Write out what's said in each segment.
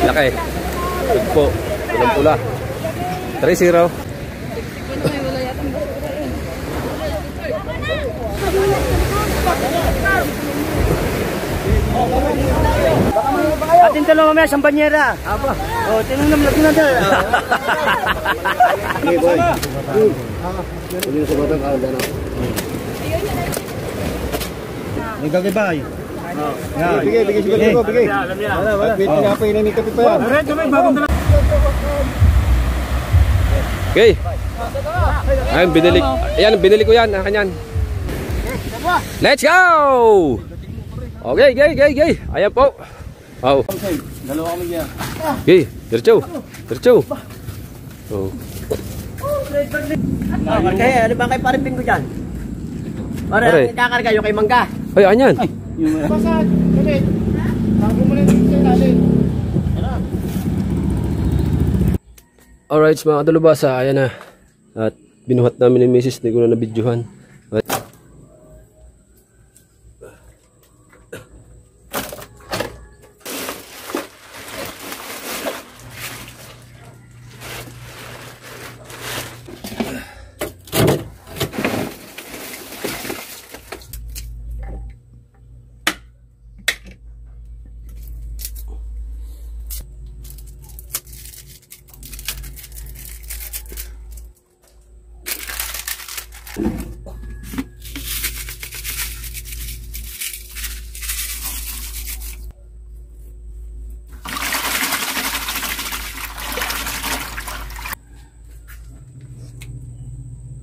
Laki. Tugpo. Pulang pula. 3-0. Atin talo mamaya sa banyera. Apa? Oh, tinanong lagi na dyan. Okay, boy. Hindi na sa batang kaon na. Nagkakibay. Bigay siguro ko, bigay. Wala. Wait, pinapay na ni kape pa yan. Okay. Ayun, binili ko yan. Kanyan. Let's go! Okay. Ayan po. Oh. Dalawa kami niya. Okay, diretso. Oh. Kaya, ano ba kayo parang bingo dyan? Para kakarga yung kay Mangga. Ay, anyan. Basag, galit. Bago mo na yung natin. Alright, mga kadalubasa, ayan na. At binuhat namin ni Mrs. Hindi ko na nabidyohan.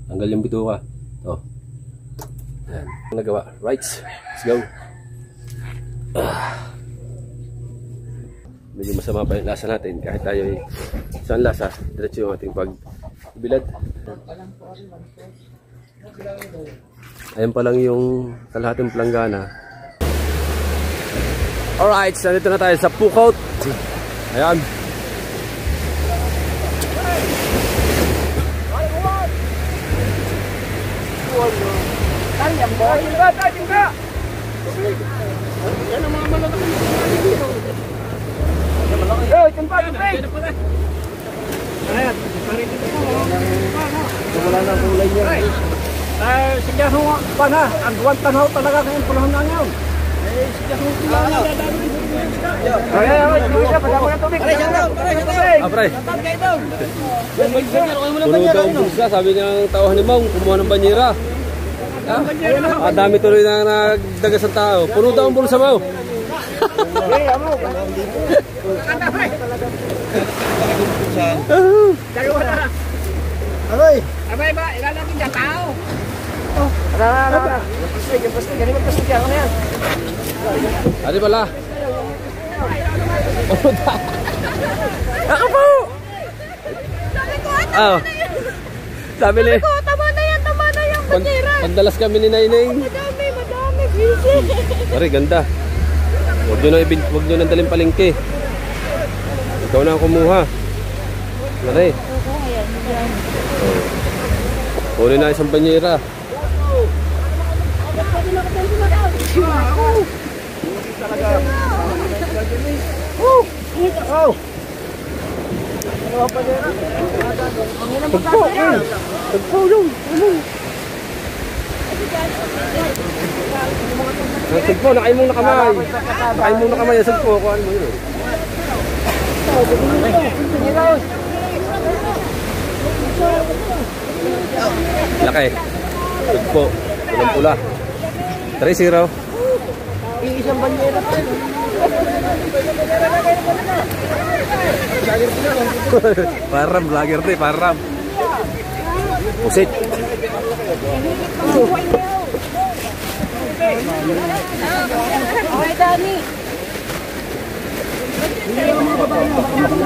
Tanggal yung bituka. Oh. Ayan. Nagawa. Right. Let's go. Medyo masama pa yung lasa natin. Kahit tayo ay isang lasa, diretso yung ating pagbilad. Ayan pa lang yung kalahating planggana. Alright. So dito na tayo sa Pukot. Ayan. Yan ang mga malaki. Yo, timpa. Ayan, parito po. Wala na kulay niya. Sige ho, pana. Ang duwan tanaw talaga kayong pulahan na ngayon. Sige ho, pulahan na. Pasama ka tubig. Pre. Puno daw ang bulsa. Sabi ng tauhan ni Mang, kumuha ng banyera. Dami tuloy na nagdagas ng tao. Puno daw ang bulsa mo. Aray! Abay ba, ilalagin dyan tao. Ara. Pastig yan. Ano yan? Ano pala? Ako po! Sabi ni... Tama na yan, banyera. Pandalas kami ni Naineng. Madami, busy. Pare, ganda. Huwag nyo nang daling palengke. Ikaw na ang kumuha. Pare. Kunin na isang banyera. Tagpo yung. Tagpo, nakain mong nakamay. Nakain mong nakamay. Tagpo, kuhaan mo yun. Laki. Tagpo. Pulang pula. 3-0. Isang banyera pa. Param, vlogger te, param. Pusit. Okay, Dani.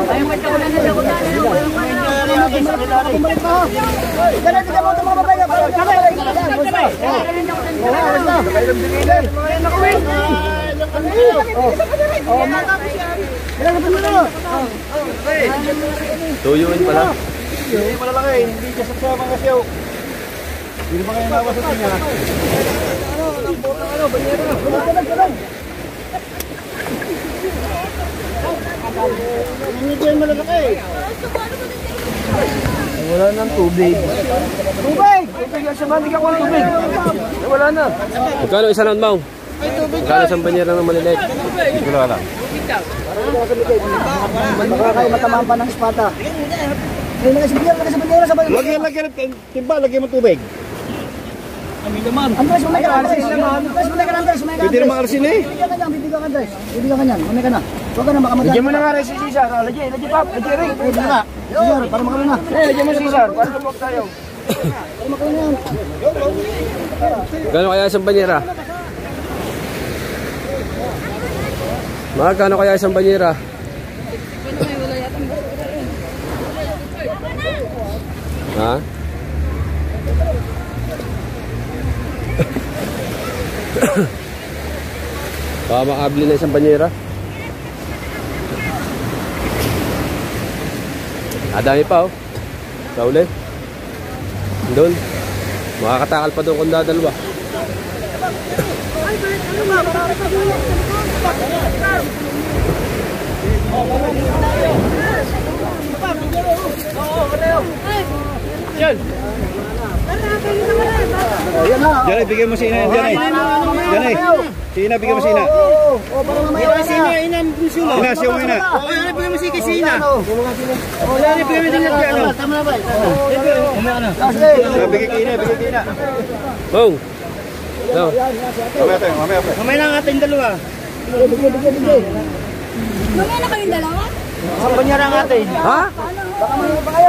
Ayaw magkakulan na daw na. Tuyuin pala. Hindi malalaki, hindi ka sa mga siyaw. Hindi ba kayo nawas sa niya? Banyera na. Hindi yan malalaki. Wala nang tubig. Tubig! Tubig yan sa manig ako ng tubig. Wala na. Magkano isa lang, Mau? Magkano isang banyera ng maliliit? Wala lang. Baka kayo matamaan pa ng espata. Lagay sa bandera. Lagyan timba, lagyan mo tubig. Andres, umay ka na. Andres. Pwede naman arsin eh. Bibigyan ka niyan. Umay ka na. Huwag ka na baka madali. Lagyan mo na nga rin si Cesar. Lagyan pap. Lagyan rin. Lagyan na. Cesar, para makalo na. Lagyan mo si Cesar. Para lumok tayo. Para makalo na yan. Magkano kaya isang banyera? Magkano kaya isang banyera? Ha? Baka makabili na isang banyera. Dami pa oh. Sa uli. Doon. Makakatakal pa doon kung dadalwa. Yan. Diyan eh, bigyan mo si Ina. Diyan eh. Si Ina, bigyan mo si Ina. Si Ina, Ina, siya mo Ina. Bigyan mo si Ina. Bigyan mo din dyan. Bigyan kay Ina. Bong. No. Mamaya lang ating dalawa. Mamaya na kayong dalawa? Isang banyera ang atin. Ha?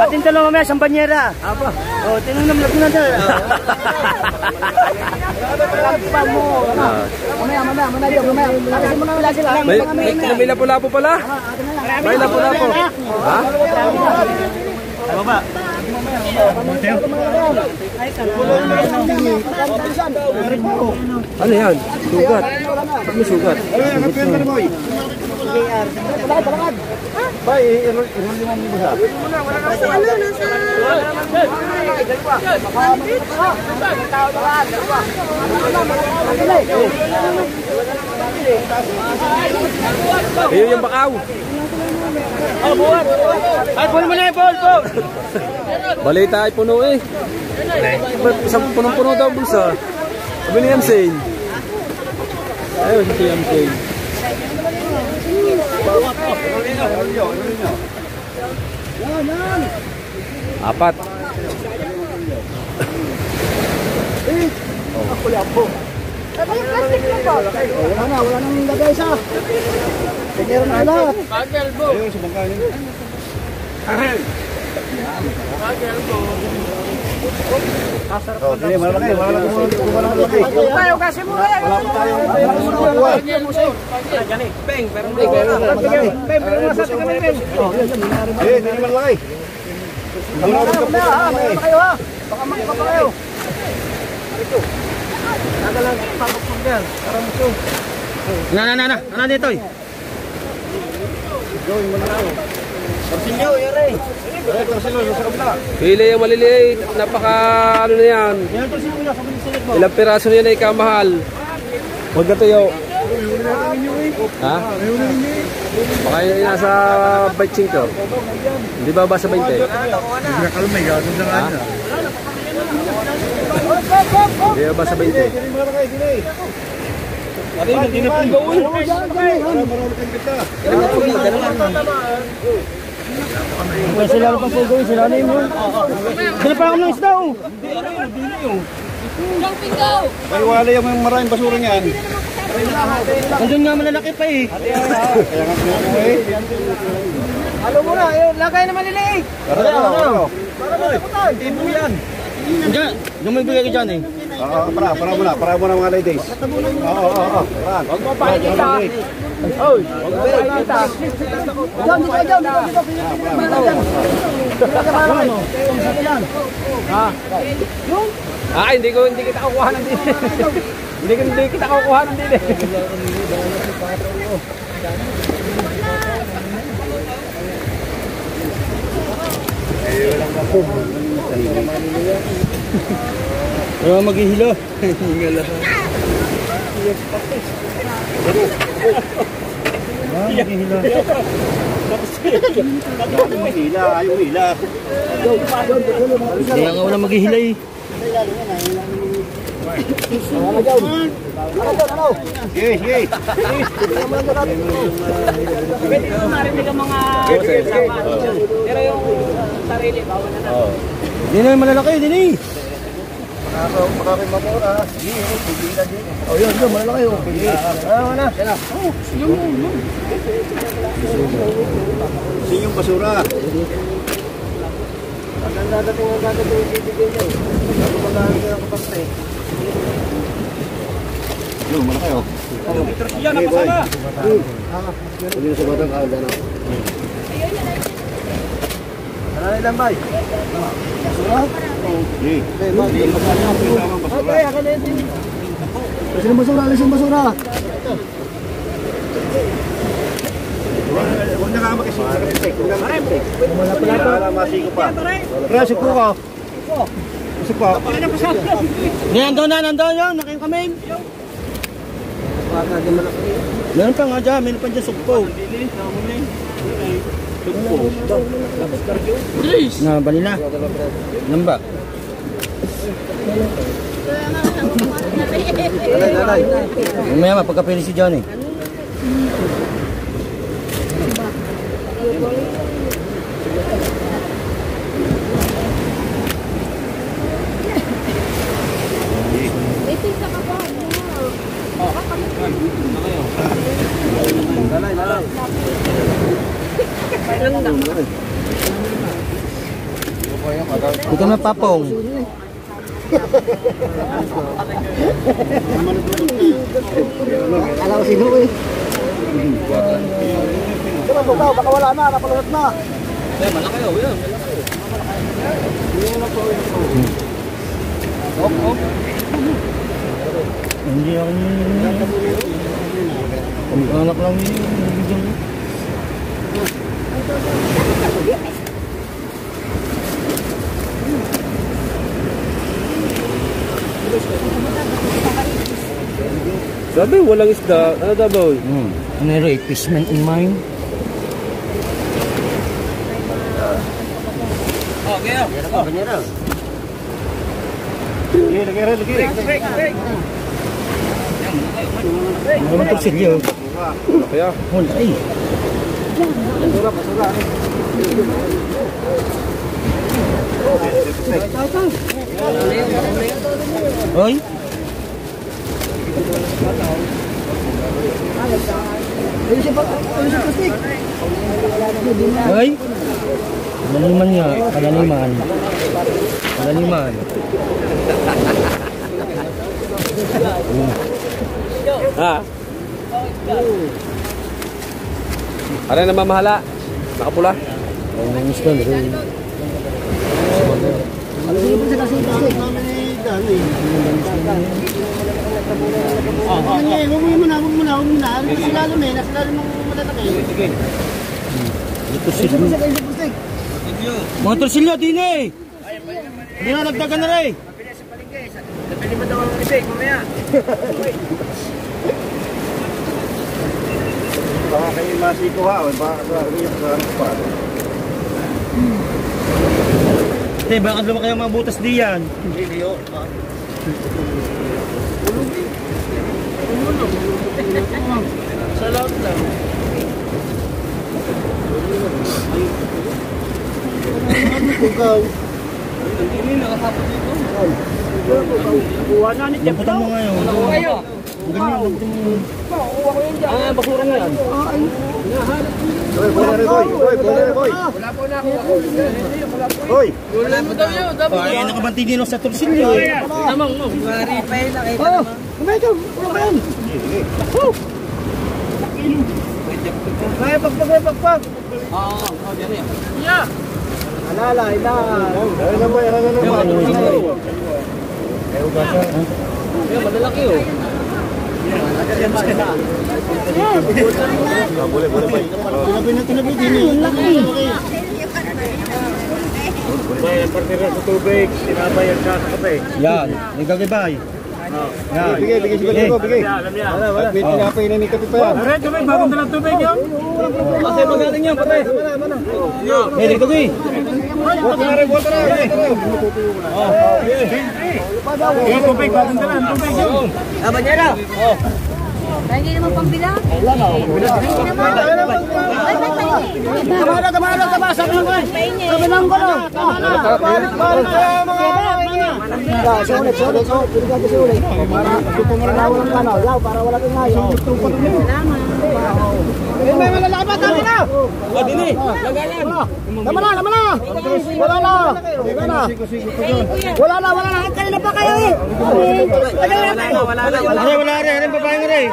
Atin dalawa mamaya, isang banyera. Apa? O, tinanong lang na dyan. May lapu-lapu pala? May lapu-lapu. Ha? Baba. Ano yan? Sugat. Ano sugat? Ayun yung bakaw. Ay, puno mo na yung ball. Balita ay puno eh. Isang punong-puno daw bulsa. Sabi ni Yamsane. Ayun si Yamsane. Apat. Wala nang lagay sa. Banyera na lahat. Ayun, sa bangka niyo. Hindi, malaki. Tayo kasi mo kaya. Wala pa tayo. Peng, pero nasa atin kami, Peng. Hindi naman malaki. Meron kayo ha. Baka makuha pa kayo. Nagalang pagpapag yan. Parang ito. Ano dito eh? Gawin mo na ako. Torsilyo, yore. Torsilyo, sa kabila. Pili yung maliliit. Napaka ano na yan. Yan torsilyo na, sa bilis mo. Ilang piraso na yan ay kamahal. Huwag na tuyo. Ha? Baka yun ay nasa 25. Hindi ba ba sa 20? Hindi na kalmay, gagawin na nga na. Hindi ba sa 20? Hindi mo malaki, hindi. Hindi na pong gawin. Marulukin kita. Sila lang pang gawin, sila na yun. Sila pa ako ng isda, oh. Jumping go! Paliwala yung maraming basura niyan. Andun nga malalaki pa eh. Kaya nga pinagawa eh. Alam mo na, lagay na maliliit. Tara. Hindi mo yan. Diyan, lumibigay ka dyan eh. Oo, para mo na mga ladies. Oo. Huwag mo pakikita. Oy, huwag mo pakikita. Diyan. Hindi kita kukuha ng dili. Hindi kita kukuha ng dili. Pero maghihilo. Maghihilo. Ayaw hila. Kaya nga wala maghihilay. Sige. Pwede ko marinig ang mga kasama. Pero yung sarili, bawal na natin. Hindi na yung malalaki, hindi na eh. Maraming mamura. Oh, yun, malalaki oh. Wala. Sino yung basura? Ang dadating ang bibigyan niya. Ako mag-aaral ka ng kapasta eh. Yung malaki oh. Yan, napasama. Hindi na sa batang kaagad na. Ano ilang bay? Basura? Hindi. Okay, akin na yun. Alis yung basura, alis yung basura. Huwag na kama kasi sa kapitay. Huwag na makapitay. Wala masiko pa. Rasik po ka. Rasik po. Nandun yun, nakikamain. Meron pa nga dyan, meron pa dyan sugpo. Na, bali na. Namba. Alay. Mamaya mapagkapili si Johnny. Ito na papong. Alam ko sino eh. Baka wala na, napalunod na. Malaki oh, yan. Hindi ako anak lang yun. Sabi, walang isda. Ano daw ba? Ano yung fishman in mine? Okay. Lagi. Ano naman ito silyo? Kaya? Wala eh. Hoy? Hoy? Kalaliman nga, kalaliman. Ha? Ano na mamahala? Nakapula? Ang gusto nila. Ano yung sa kasi? Huwag muna. Nasilalim eh. Nasilalim ng matatake. Sige. Mga torsilyo, din eh. Hindi na nagdagan na rin. Napili mo daw ang libig, mamaya. Baka kayo masiko ha. Baka pa. Baka lumaki ang mga butas diyan. Hindi yun. Sa loob lang. Buwan na ni Jeff. Lamputan mo ngayon. Kayo. Basura na yan. Boy. Wala po na ako. Hoy. Wala mo daw yun. Ay, nakabanti din ako sa torsilyo eh. Tamang mo. Verify na kayo. Kumay ka, kumay. Kaya pagpag. Oo. Yeah. Alala. Ano ba? Malalaki oh. Boleh. Tinabi din eh. Laki. May partira sa tubig, sinabayan sa kape. Yan, nagkakibay. Bigay si Baligo, bigay. At may tinapay na ni Kapi pa yan. Aray, tubig, bagong dalang tubig yun. Kasi magaling yan, pare. Eh, dito ko eh. Water na. Yung tubig, bagong dalang tubig yun. Banyera. Hindi naman pambilang. Tama. Sabi lang ko no. Sulit. Pinigyan ko sulit. Para dito mo na walang kanaw. Yaw, para wala kang ngayon. May malalabat kami na. Dini. Lagayan. Tama na. Wala na. Kanina pa kayo eh. Wala rin. Anong babae nga rin?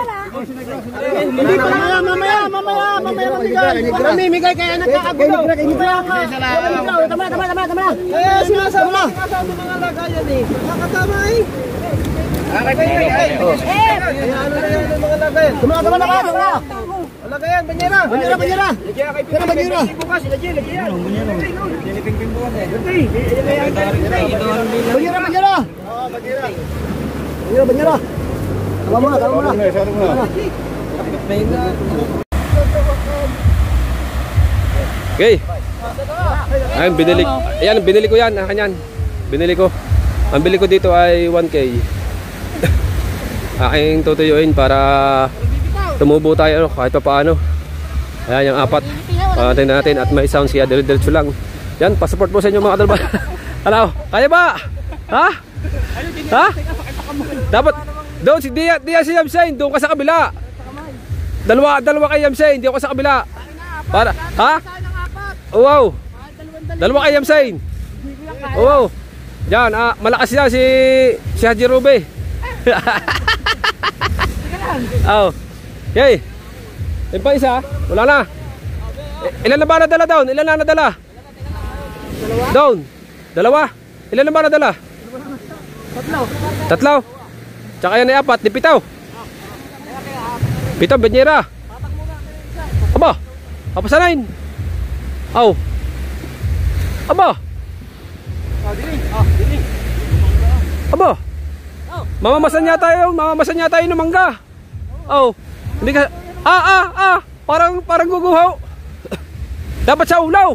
Hindi pa lang. Mamaya. Mamimigay kaya nagkakagulo. Tama. Sinasama na. Mga lagayan eh. Nakatama eh. Tama na. Lagayan, banyera. Banyera. Banyera. Tama mo na. Okay. Ayun, binili ko yan. Kanyan. Binili ko. Ang bili ko dito ay 1K. Aking tutuyuin para tumubo tayo kahit pa paano. Ayan yung 4. Patayin natin at may sound siya. Diretso lang. Yan, pa-support po sa inyo mga kadalba. Ano? Kaya ba? Ha? Dapat doon si Dia si Yamsain, doon ka sa kabila. Dalawa kay Yamsain, hindi ako sa kabila. Para, ha? Wow. Dalawa kay Yamsain. Wow. Yan, malakas yan si Haji Rube. Oh. Okay. Yung pa isa, wala na. Ilan na ba nadala down? Ilan na nadala? Down. Dalawa. Ilan na ba nadala? Tatlo. Tsaka yan ay 4, di 7. 7, banyera. Aba. Kapasanayin. Aw. Aba. Aba. Mamamasan yata yun ng mangga. Oh. Hindi ka. Parang guguhaw. Dapat sa ulaw.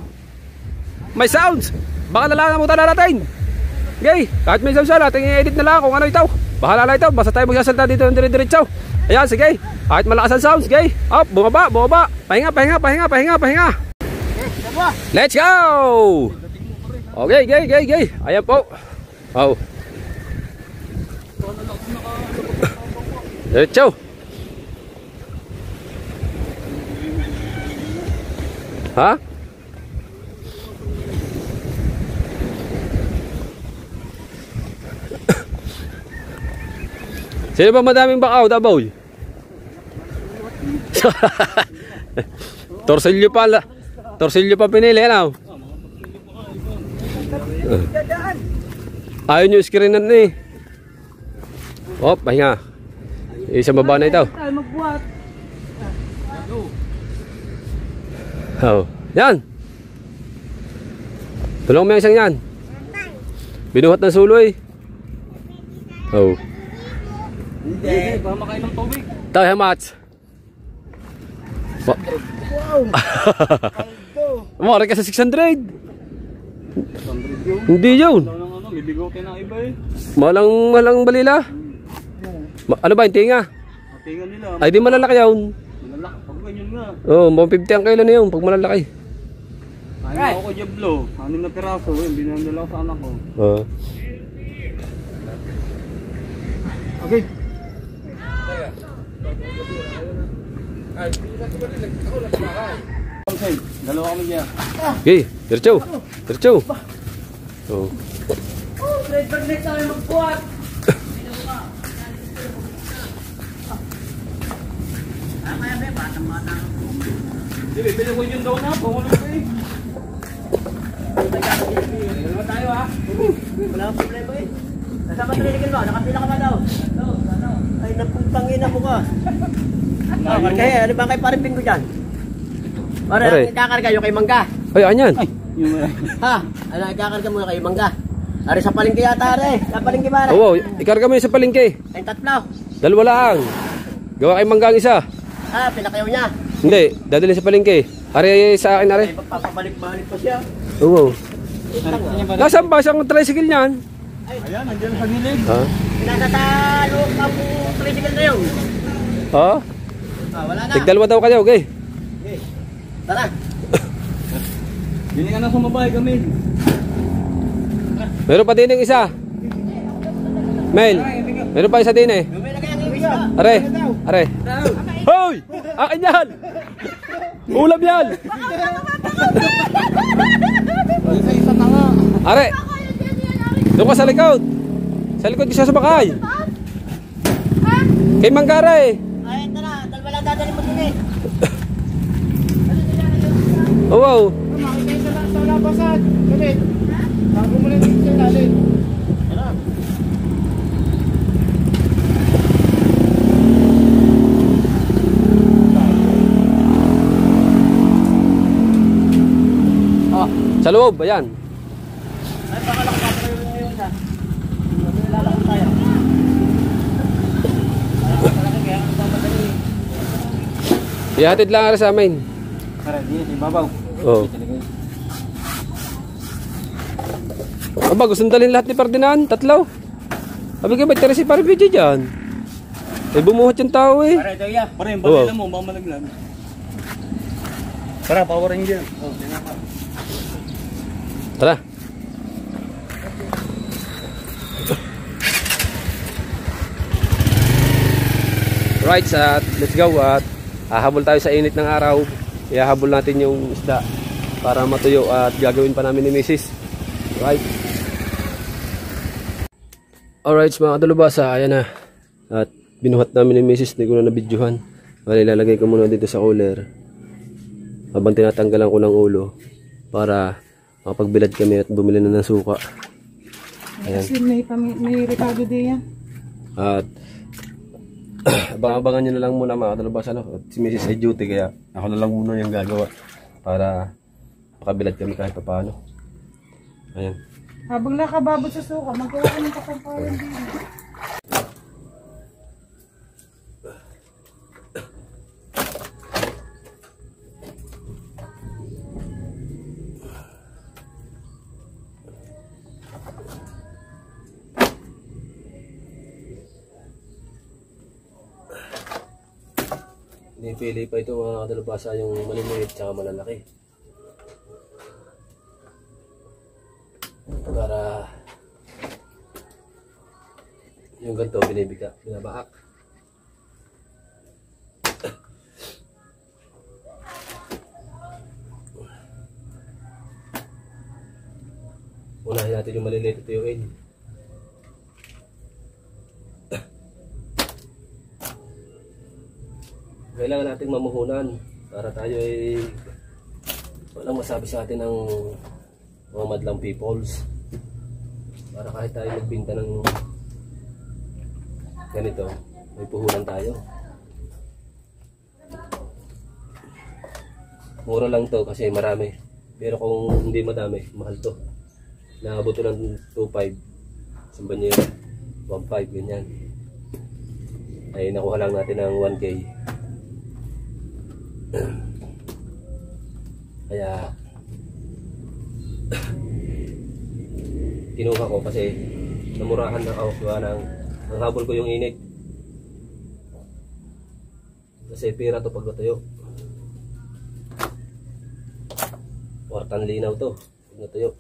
May sounds. Baka nalalamutan na natin. Okay. Kahit may sounds natin, i-edit na lang kung ano ito. Bahala na ito. Basta tayo magsasalta dito ng dire-diretso. Ayan, sige. Kahit malakas ang sounds, okay. Up, bumaba. Pahinga. Let's go! Okay. Ayan po. Oh. Diretso. Ha? Sino ba madaming bakaw, Daboy? Torsilyo pa pinili, ano? Ayaw nyo screenan eh. Oh, pahinga. Isang baba na ito. Oh, yan. Tulong mo yung isang yan. Binuhat ng suloy. Oh. Hindi, baka makain ng tubig. Tayo, how much? Mura ka sa 600. Hindi yun. May bigote na iba eh. Malang balila. Ano ba yung tinga? Tinga nila. Ay di malalaki yun. Malalaki. Pag ganyan nga. Oo, 150 ang kilo na yun pag malalaki. Kain ako Diablo. 6 na piraso. Binandala ko sa anak ko. Oo. Okay. Dalawa kami dyan. Okay, diretso. Oh. Next tayo magbuhat. Bibili ko yung daw na. Pumulong ko eh. Dalawa tayo ha. Wala akong problema eh. Nasama tiniligin mo? Nakapila ka ba daw? Ay naputangin ako ka. Kaya ano ba kayo parang bingo dyan? Para ikakarga yung kay Mangga. Ay, anyan. Yung Ha? Ano ikakarga muna kay Mangga? Ari sa palengke yata, are. Sa palengke ba, are? Oo, ikarga mo yun sa palengke. Ay, tatlo. Dalawa lang. Gawa kay manggang isa. Ah, pinakayaw niya. Hindi, dadalhin sa palengke. Ari sa akin, ari. Ay, magpapabalik-balik pa siya. Oo. Nasaan ba siyang tricycle niyan? Ayan, nandiyan sa gilid. Ha? Pinasa sa loob ang tricycle na yun. Ha? Ah, wala na. Tigdalawa daw kayo, okay? Okay. Tara. Hindi ka na sumabay kami. Meron pa din yung isa. Mel, meron pa isa din eh. May lagay ang ibis ka. Are, are. Hoy! Akin yan! Ulam yan! Isa na nga. Are! Doon ka sa likod. Sa likod siya sumakay. Kay Manggara eh. Ay, ito na. Dalawa lang dadalhin mo din eh. Oh, wow. Makikita lang sa labasan. Galit. Bago mo lang dito sa lalit. Sa loob, ayan. Ay, baka lang kayo ngayon sa. Lalakot tayo. Malaki kaya ang papadali. Ihatid lang ara sa amin. Tara, di babaw. Oo. Aba, gusto dalhin lahat ni Ferdinand? Tatlo? Sabi ka ba, tira si Parviji dyan? Eh, bumuhat yung tao eh. Pare, ito ya. Pare, yung Oo. balila mo, baka malaglag. Tara, Power Ranger. Oh, Tara. Right, let's go at hahabol tayo sa init ng araw. Ihahabol natin yung isda para matuyo at gagawin pa namin ni Mrs. Right. Alright mga kadalubasa, ayan na. At binuhat namin ni Mrs. Hindi ko na nabidyohan. Bali, ilalagay ko muna dito sa cooler habang tinatanggalan ko ng ulo para makapagbilad kami at bumili na ng suka. Ayan. Kasi may Ricardo din yan. At abang-abangan nyo na lang muna mga kadalubasa, no? At si Mrs. ay duty kaya ako na lang muna yung gagawa para makabilad kami kahit pa paano. Ayan. Habang nakababot sa suka, magawa ka ng kapampayan din. Pinipili pa ito mga kadalubasa yung maliliit at malalaki. Para yung ganito binabaak. Unahin natin yung maliliit ito yung kailangan nating mamuhunan para tayo ay walang masabi sa atin ng mga madlang peoples, para kahit tayo magbinta ng ganito may puhunan tayo. Mura lang to kasi marami, pero kung hindi madami mahal to. Naabot to ng 2.5 sa banyo 1.5 ganyan, ay nakuha lang natin ng 1K. Kaya kinuha ko kasi namurahan na ako ng habol ko yung init kasi pira to pag natuyo. Wartan linaw to pag natuyo.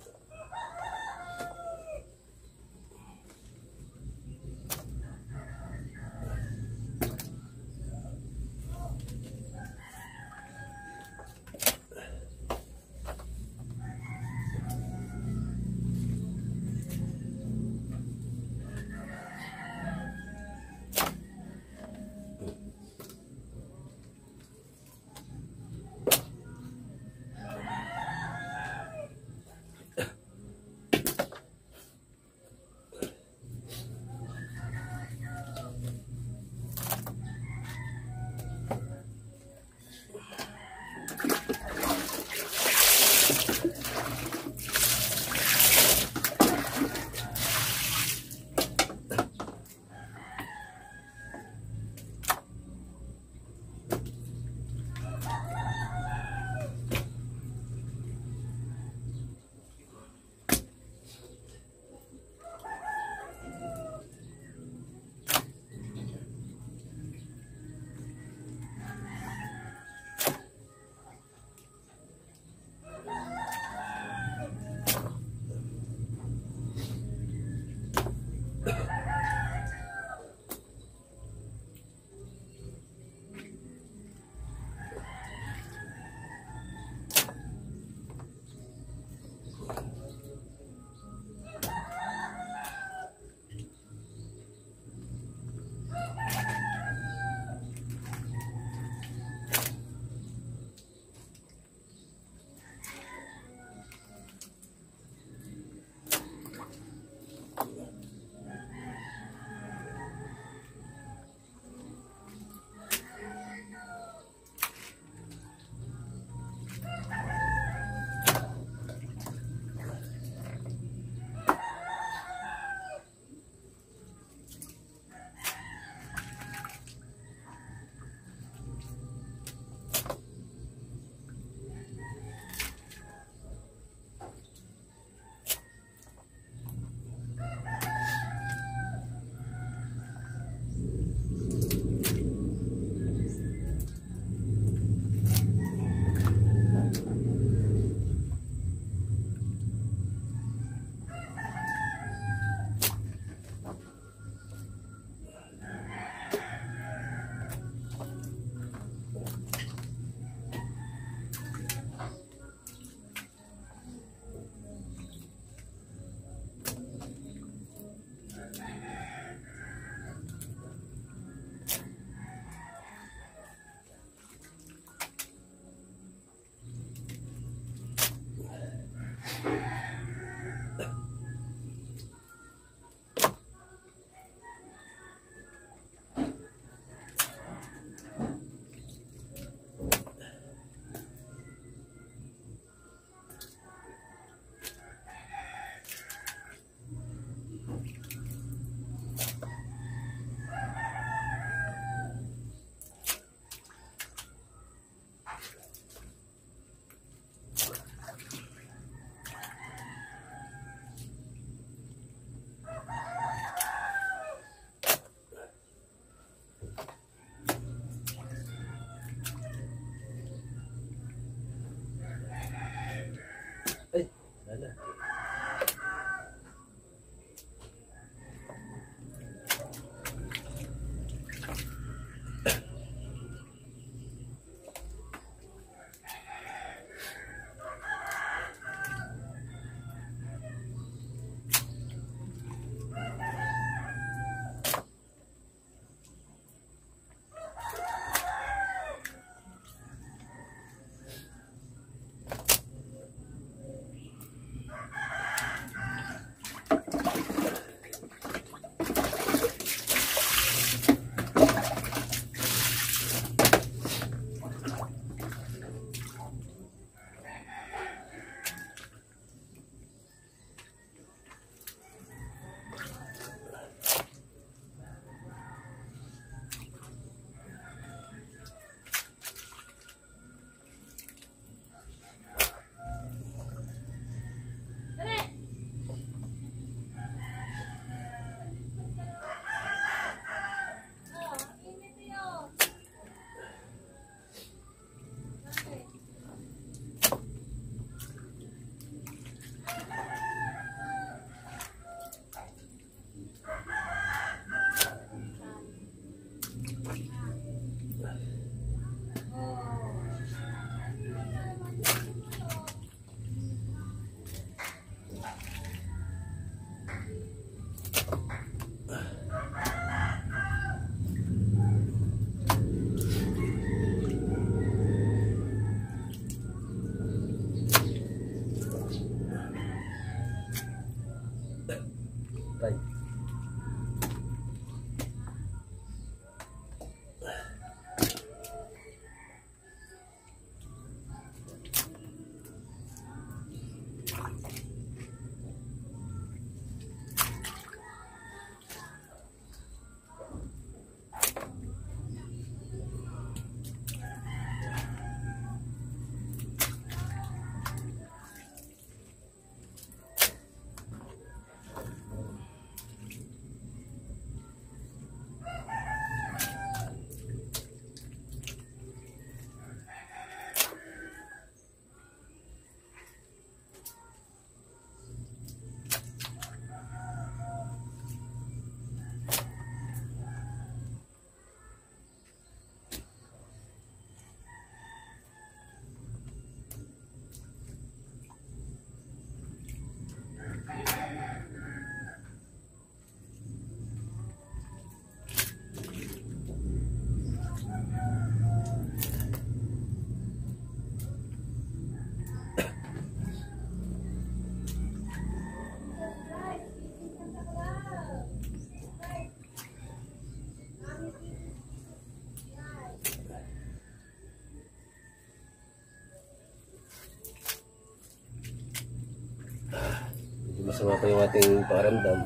masama pa yung ating pakiramdam.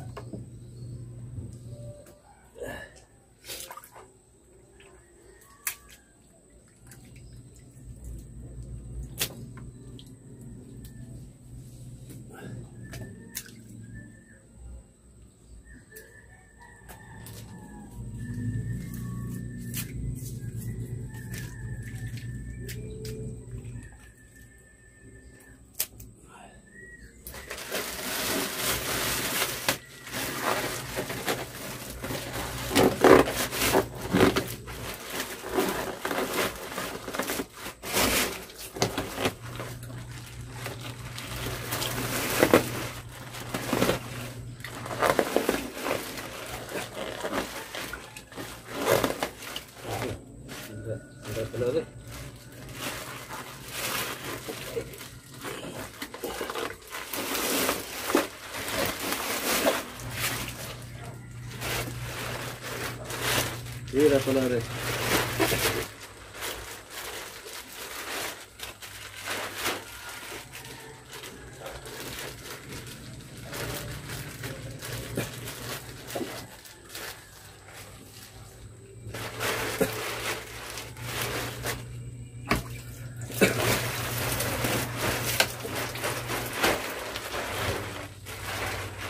Mira pala rin.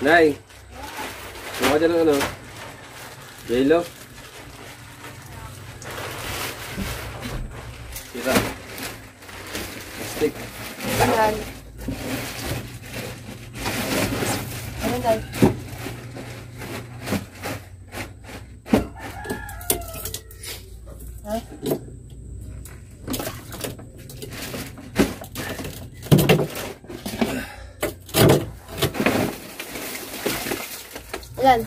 Nay, mukha dyan ng ano? J-Lo? Tira. Stick. Ayan. Ano dahil? Ha? Ayan.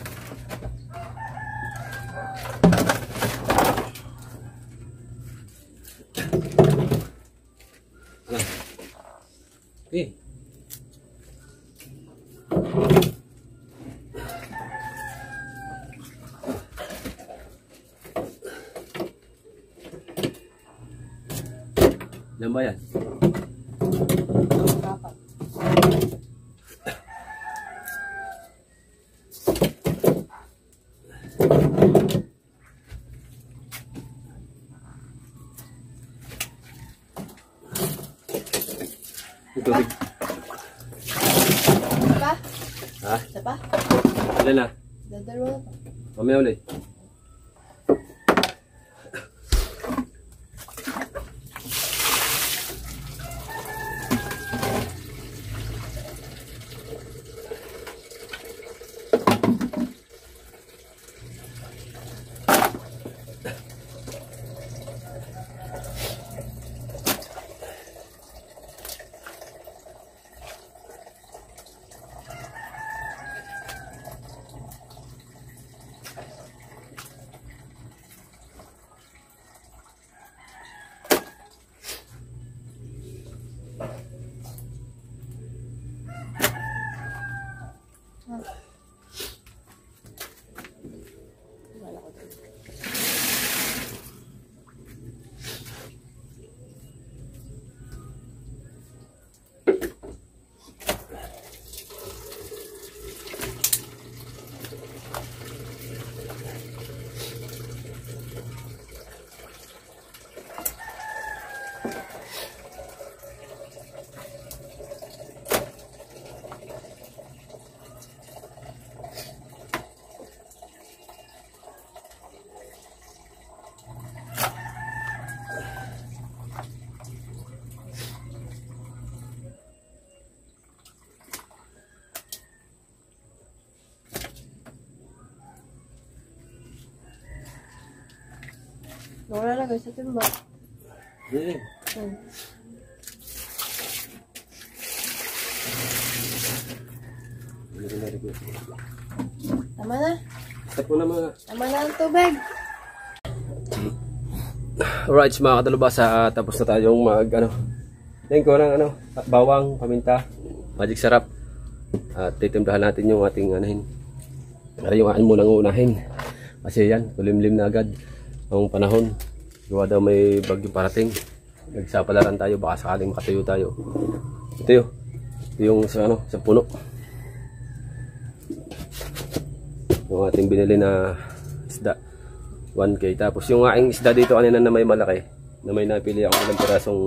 Okay. Ilan ba yan? Dapat. Tubig. Isa pa? Ha? Isa pa? Ilan na? Dadalawa pa. Mamaya ulit. Wala lagay sa timba. Hindi. Tama na. Start mo na mga. Tama na ang tubig. Alright, mga kadalubasa, tapos na tayong mag ano. Tingin ko ng ano, bawang, paminta, magic sarap. At titimplahan natin yung ating anahin. Pero yung aan mo lang unahin. Kasi yan, kulimlim na agad ang panahon. Gawa daw may bagyo parating. Nagsapalaran tayo, baka sakaling makatuyo tayo. Ito yun. Ito yung sa, ano, sa puno. Yung ating binili na isda. 1K. Tapos yung aking isda dito kanina na may malaki. Na may napili ako ilang pirasong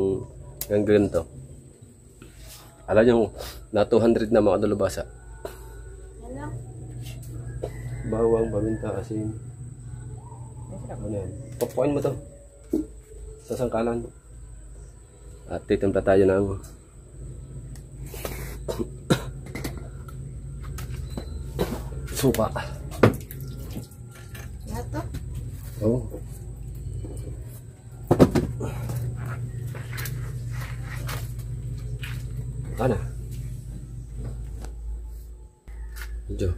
ganito. Alam nyo, na 200 na mga dalubasa. Bawang, paminta, asin. Ano yan? Papuin mo to. Sa sangkalan. At titimpla tayo ng suka. Lahat to? Oo. Ano? Medyo.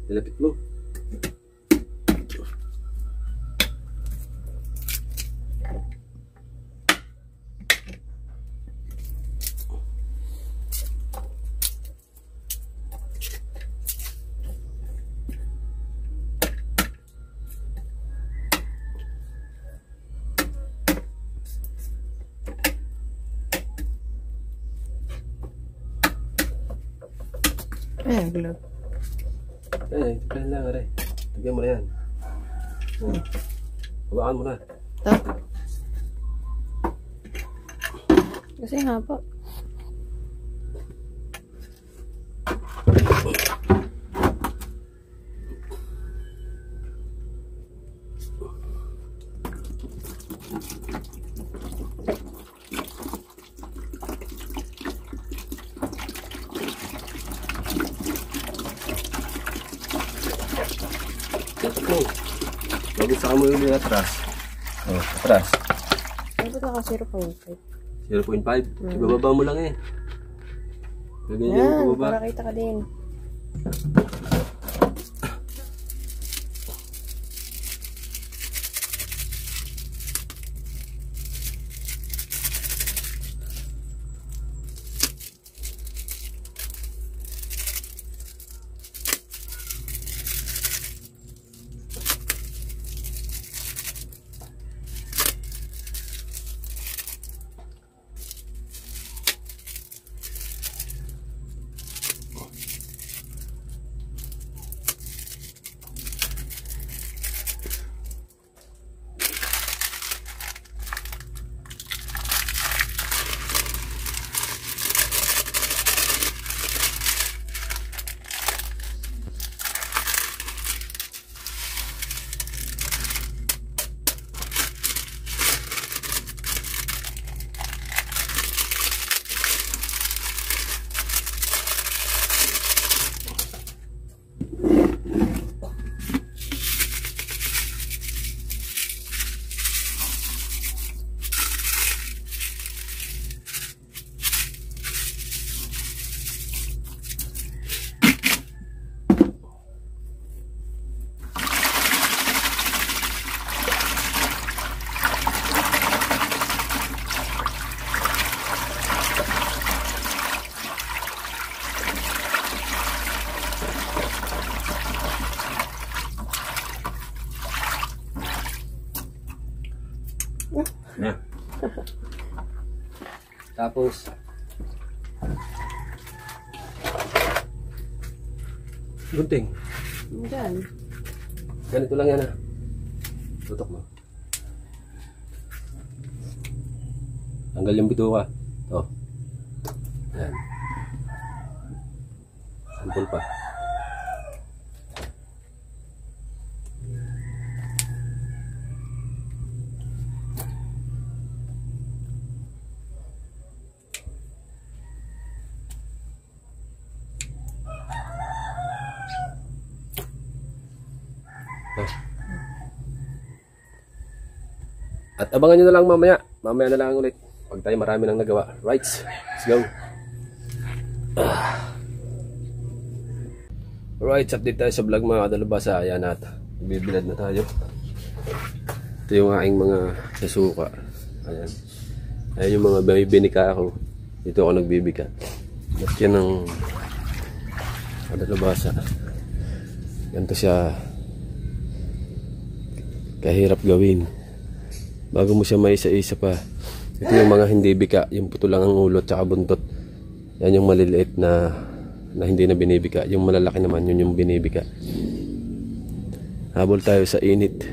Dilapit mo. Ayan, glove. Eh, tignan lang, aray. Tignan mo na yan. Hawakan mo na. Ito. Kasi nga po. Bagay sa mo yung atras. Oh, atras. Ano ba ka 0.5? 0.5. Ibababa mo lang eh. Ganyan yung Yan, ibababa. para kita ka din. Yeah. Tapos gunting. Diyan. Ganito lang yan, ha. Tutok mo. Tanggal yung bituka. Oh. Ayan. Sampol pa. At abangan nyo na lang mamaya. Mamaya na lang ulit. Pag tayo marami nang nagawa. Right. Let's go. Alright, update tayo sa vlog mga kadalubasa. Ayan at bibilad na tayo. Ito yung aking mga sasuka. Ayan. Ayan yung mga binika ako. Dito ako nagbibika. At yan ang kadalubasa. Ganito siya kahirap gawin. bago mo siya maisa-isa pa. Ito yung mga hindi bika, yung puto lang ang ulo at saka buntot. Yan yung maliliit na hindi na binibika. Yung malalaki naman, yun yung binibika. Habol tayo sa init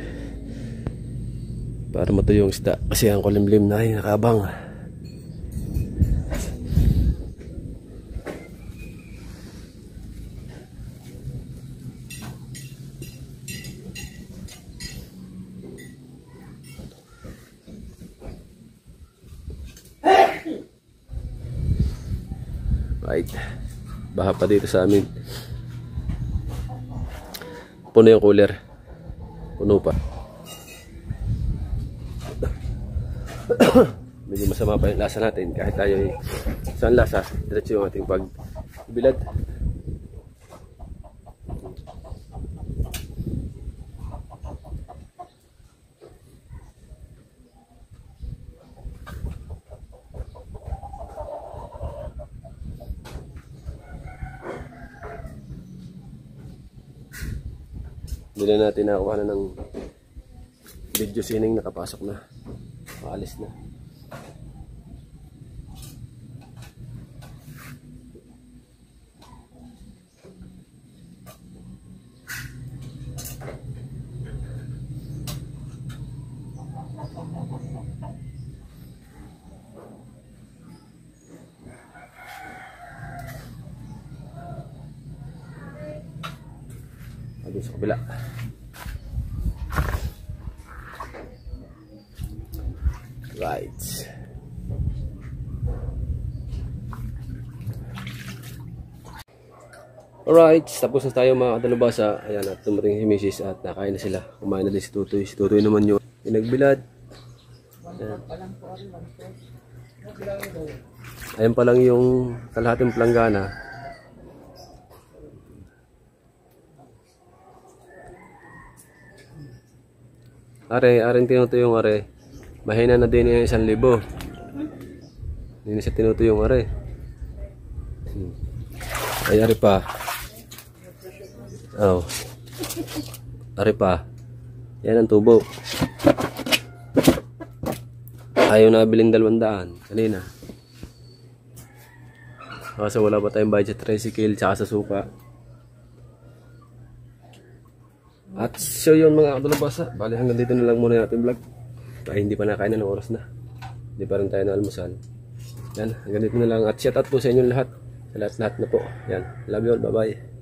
para matuyo yung isda kasi ang kulimlim na ay nakabang. Right, baha pa dito sa amin. Puno yung cooler, puno pa. Medyo masama pa yung lasa natin kahit tayo ay saan lasa, diretso yung ating pagbilad. Hindi na natin nakuha na ng video sining, nakapasok na, maalis na. Sa kabila. Right. Alright, tapos na tayo mga kadalubasa. Ayan, at tumating si Mrs. at nakain na sila. Kumain na din si Tutoy. Si Tutoy naman yung pinagbilad. Ayan pa lang yung kalahating planggana. Aring tinutuyong are. Mahina na din yung 1,000. Hindi na siya tinutuyong are. Ay, are pa. Oh. Are pa. Yan ang tubo. Ayaw na biling 200 kanina. Kasi wala pa tayong budget tricycle tsaka sa suka. At so yun mga kadalubasa, bali hanggang dito na lang muna yung ating vlog. Ay hindi pa nakain na ng oras na. Hindi pa rin tayo na almusal. Yan, hanggang dito na lang. At shout out po sa inyo lahat. Sa lahat-lahat na po. Yan, love you all, bye bye.